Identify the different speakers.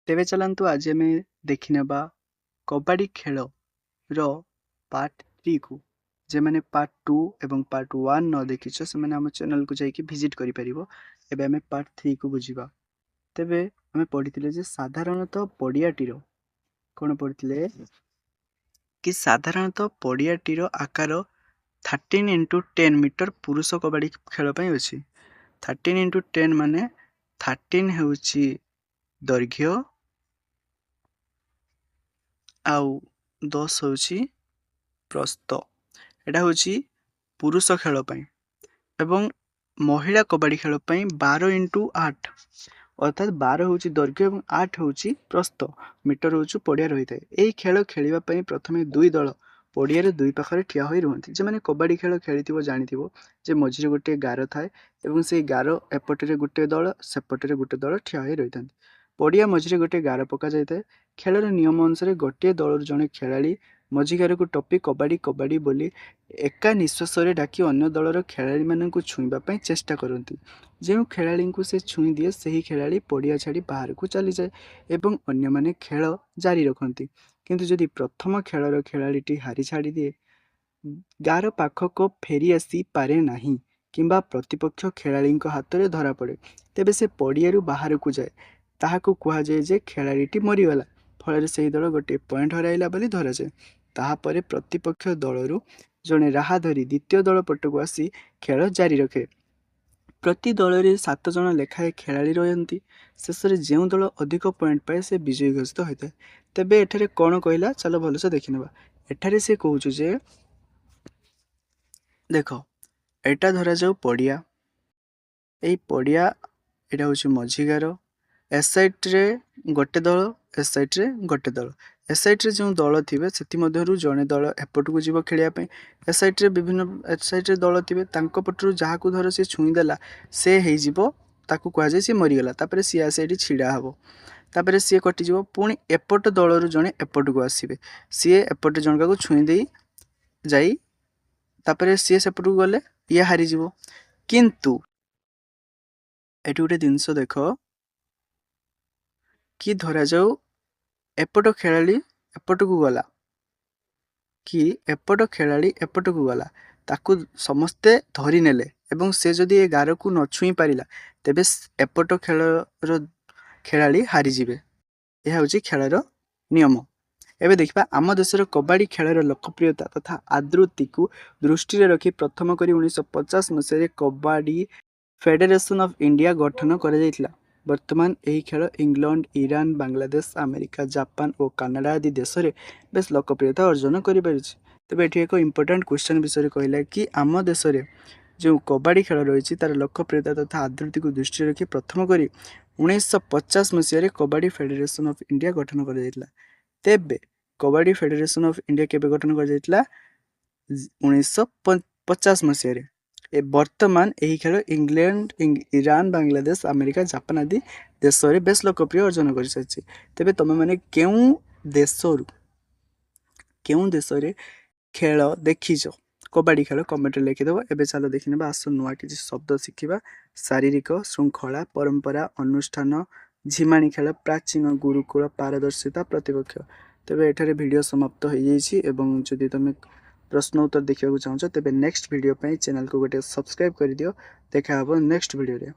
Speaker 1: ତେବେ ଚାଲନ୍ତୁ ଆଜି ଆମେ ଦେଖିନେବା କବାଡି ଖେଳର ପାର୍ଟ 3 କୁ। ଯେମାନେ ପାର୍ଟ 2 ଏବଂ ପାର୍ଟ 1 ନ ଦେଖିଛ ସେମାନେ ଆମ ଚ୍ୟାନେଲକୁ ଯାଇକି ଭିଜିଟ୍ କରିପାରିବ। ଏବେ ଆମେ ପାର୍ଟ 3 କୁ ବୁଝିବା। ତେବେ ଆମେ ପଢ଼ିଥିଲେ ଯେ ସାଧାରଣତଃ ପଡ଼ିଆଟିର କ'ଣ ପଢ଼ିଥିଲେ କି ସାଧାରଣତଃ ପଡ଼ିଆଟିର ଆକାର 13x10 ମିଟର ପୁରୁଷ କବାଡି ଖେଳ ପାଇଁ ଅଛି। 13x10 ମାନେ 13 ହେଉଛି ଦୈର୍ଘ୍ୟ ଆଉ 10 ହେଉଛି ପ୍ରସ୍ଥ। ଏଟା ହେଉଛି ପୁରୁଷ ଖେଳ ପାଇଁ ଏବଂ ମହିଳା କବାଡି ଖେଳ ପାଇଁ 12x8 ଅର୍ଥାତ୍ 12 ହେଉଛି ଦୈର୍ଘ୍ୟ ଏବଂ 8 ହେଉଛି ପ୍ରସ୍ଥ ମିଟର ହେଉଛି ପଡ଼ିଆ ରହିଥାଏ। ଏହି ଖେଳ ଖେଳିବା ପାଇଁ ପ୍ରଥମେ ଦୁଇ ଦଳ ପଡ଼ିଆରେ ଦୁଇ ପାଖରେ ଠିଆ ହୋଇ ରୁହନ୍ତି। ଯେମାନେ କବାଡି ଖେଳ ଖେଳିଥିବ ଜାଣିଥିବ ଯେ ମଝିରେ ଗୋଟିଏ ଗାର ଥାଏ ଏବଂ ସେଇ ଗାର ଏପଟରେ ଗୋଟିଏ ଦଳ ସେପଟରେ ଗୋଟିଏ ଦଳ ଠିଆ ହୋଇ ରହିଥାନ୍ତି। ପଡ଼ିଆ ମଝିରେ ଗୋଟିଏ ଗାର ପକାଯାଇଥାଏ। ଖେଳର ନିୟମ ଅନୁସାରେ ଗୋଟିଏ ଦଳରୁ ଜଣେ ଖେଳାଳି ମଝି ଗାରକୁ ଟପି କବାଡି କବାଡି ବୋଲି ଏକା ନିଶ୍ୱାସରେ ଡାକି ଅନ୍ୟ ଦଳର ଖେଳାଳିମାନଙ୍କୁ ଛୁଇଁବା ପାଇଁ ଚେଷ୍ଟା କରନ୍ତି। ଯେଉଁ ଖେଳାଳିଙ୍କୁ ସେ ଛୁଇଁ ଦିଏ ସେହି ଖେଳାଳି ପଡ଼ିଆ ଛାଡ଼ି ବାହାରକୁ ଚାଲିଯାଏ ଏବଂ ଅନ୍ୟମାନେ ଖେଳ ଜାରି ରଖନ୍ତି। କିନ୍ତୁ ଯଦି ପ୍ରଥମ ଖେଳର ଖେଳାଳିଟି ହାରି ଛାଡ଼ିଦିଏ ଗାର ପାଖକୁ ଫେରି ଆସିପାରେ ନାହିଁ କିମ୍ବା ପ୍ରତିପକ୍ଷ ଖେଳାଳିଙ୍କ ହାତରେ ଧରାପଡ଼େ ତେବେ ସେ ପଡ଼ିଆରୁ ବାହାରକୁ ଯାଏ। ତାହାକୁ କୁହାଯାଏ ଯେ ଖେଳାଳିଟି ମରିଗଲା। ଫଳରେ ସେହି ଦଳ ଗୋଟିଏ ପଏଣ୍ଟ ହରାଇଲା ବୋଲି ଧରାଯାଏ। ତାହାପରେ ପ୍ରତିପକ୍ଷ ଦଳରୁ ଜଣେ ରାହାଧରି ଦ୍ୱିତୀୟ ଦଳ ପଟକୁ ଆସି ଖେଳ ଜାରି ରଖେ। ପ୍ରତି ଦଳରେ 7 ଜଣ ଲେଖାଏଁ ଖେଳାଳି ରହନ୍ତି। ଶେଷରେ ଯେଉଁ ଦଳ ଅଧିକ ପଏଣ୍ଟ ପାଏ ସେ ବିଜୟୀ ଘୋଷିତ ହୋଇଥାଏ। ତେବେ ଏଠାରେ କ'ଣ କହିଲା ଚାଲ ଭଲସେ ଦେଖିନେବା। ଏଠାରେ ସେ କହୁଛୁ ଯେ ଦେଖ ଏଇଟା ଧରାଯାଉ ପଡ଼ିଆ। ଏଇ ପଡ଼ିଆ ଏଇଟା ହେଉଛି ମଝି ଗାର। ଏ ସାଇଡ଼୍ରେ ଗୋଟେ ଦଳ ଏ ସାଇଡ଼୍ରେ ଗୋଟେ ଦଳ। ଏ ସାଇଡ଼୍ରେ ଯେଉଁ ଦଳ ଥିବେ ସେଥିମଧ୍ୟରୁ ଜଣେ ଦଳ ଏପଟକୁ ଯିବ ଖେଳିବା ପାଇଁ। ଏ ସାଇଡ଼୍ରେ ଦଳ ଥିବେ ତାଙ୍କ ପଟରୁ ଯାହାକୁ ଧର ସେ ଛୁଇଁ ଦେଲା ସେ ହେଇଯିବ ତାକୁ କୁହାଯାଏ ସିଏ ମରିଗଲା। ତାପରେ ସିଏ ଆସି ଏଠି ଛିଡ଼ା ହେବ। ତାପରେ ସିଏ କଟିଯିବ। ପୁଣି ଏପଟ ଦଳରୁ ଜଣେ ଏପଟକୁ ଆସିବେ। ସିଏ ଏପଟେ ଜଣକାକୁ ଛୁଇଁ ଦେଇ ଯାଇ ତାପରେ ସିଏ ସେପଟକୁ ଗଲେ ଇଏ ହାରିଯିବ। କିନ୍ତୁ ଏଠି ଗୋଟେ ଜିନିଷ ଦେଖ କି ଧରାଯାଉ ଏପଟ ଖେଳାଳି ଏପଟକୁ ଗଲା କି ଏପଟ ଖେଳାଳି ଏପଟକୁ ଗଲା ତାକୁ ସମସ୍ତେ ଧରି ନେଲେ ଏବଂ ସେ ଯଦି ଏ ଗାରକୁ ନ ଛୁଇଁ ପାରିଲା ତେବେ ଏପଟ ଖେଳର ଖେଳାଳି ହାରିଯିବେ। ଏହା ହେଉଛି ଖେଳର ନିୟମ। ଏବେ ଦେଖିବା ଆମ ଦେଶର କବାଡି ଖେଳର ଲୋକପ୍ରିୟତା ତଥା ଆଦୃତିକୁ ଦୃଷ୍ଟିରେ ରଖି ପ୍ରଥମ କରି 1950 ମସିହାରେ କବାଡି ଫେଡେରେସନ୍ ଅଫ୍ ଇଣ୍ଡିଆ ଗଠନ କରାଯାଇଥିଲା। ବର୍ତ୍ତମାନ ଏହି ଖେଳ England, Iran, Bangladesh, America, Japan ଓ କାନାଡା ଆଦି ଦେଶରେ ବେଶ ଲୋକପ୍ରିୟତା ଅର୍ଜନ କରିପାରିଛି। ତେବେ ଏଠି ଏକ ଇମ୍ପୋର୍ଟାଣ୍ଟ କ୍ୱେଶ୍ଚନ ବିଷୟରେ କହିଲା କି ଆମ ଦେଶରେ ଯେଉଁ କବାଡି ଖେଳ ରହିଛି ତାର ଲୋକପ୍ରିୟତା ତଥା ଆଦୃତିକୁ ଦୃଷ୍ଟିରେ ରଖି ପ୍ରଥମ କରି 1950 ମସିହାରେ କବାଡି ଫେଡେରେସନ୍ ଅଫ୍ ଇଣ୍ଡିଆ ଗଠନ କରାଯାଇଥିଲା। ତେବେ କବାଡି ଫେଡେରେସନ୍ ଅଫ୍ ଇଣ୍ଡିଆ କେବେ ଗଠନ କରାଯାଇଥିଲା? 1950 ମସିହାରେ। ବର୍ତ୍ତମାନ ଏହି ଖେଳ England, Iran, Bangladesh, America, Japan ଆଦି ଦେଶରେ ବେଶ ଲୋକପ୍ରିୟ ଅର୍ଜନ କରିସାରିଛି। ତେବେ ତୁମେମାନେ କେଉଁ ଦେଶରେ ଖେଳ ଦେଖିଛ କବାଡି ଖେଳ କମେଣ୍ଟରେ ଲେଖିଦେବ। ଏବେ ଚାଲ ଦେଖିନେବା। ଆସ ନୂଆ କିଛି ଶବ୍ଦ ଶିଖିବା। ଶାରୀରିକ, ଶୃଙ୍ଖଳା, ପରମ୍ପରା, ଅନୁଷ୍ଠାନ, ଝିମାଣି ଖେଳ, ପ୍ରାଚୀନ, ଗୁରୁକୁଳ, ପାରଦର୍ଶିତା, ପ୍ରତିପକ୍ଷ। ତେବେ ଏଠାରେ ଭିଡ଼ିଓ ସମାପ୍ତ ହୋଇଯାଇଛି ଏବଂ ଯଦି ତୁମେ ପ୍ରଶ୍ନ ଉତ୍ତର ଦେଖିବାକୁ ଚାହୁଁଛ ତେବେ ନେକ୍ସଟ ଭିଡ଼ିଓ ପାଇଁ ଚ୍ୟାନେଲକୁ ଗୋଟେ ସବସ୍କ୍ରାଇବ୍ କରିଦିଅ। ଦେଖା ହେବ ନେକ୍ସଟ ଭିଡ଼ିଓରେ।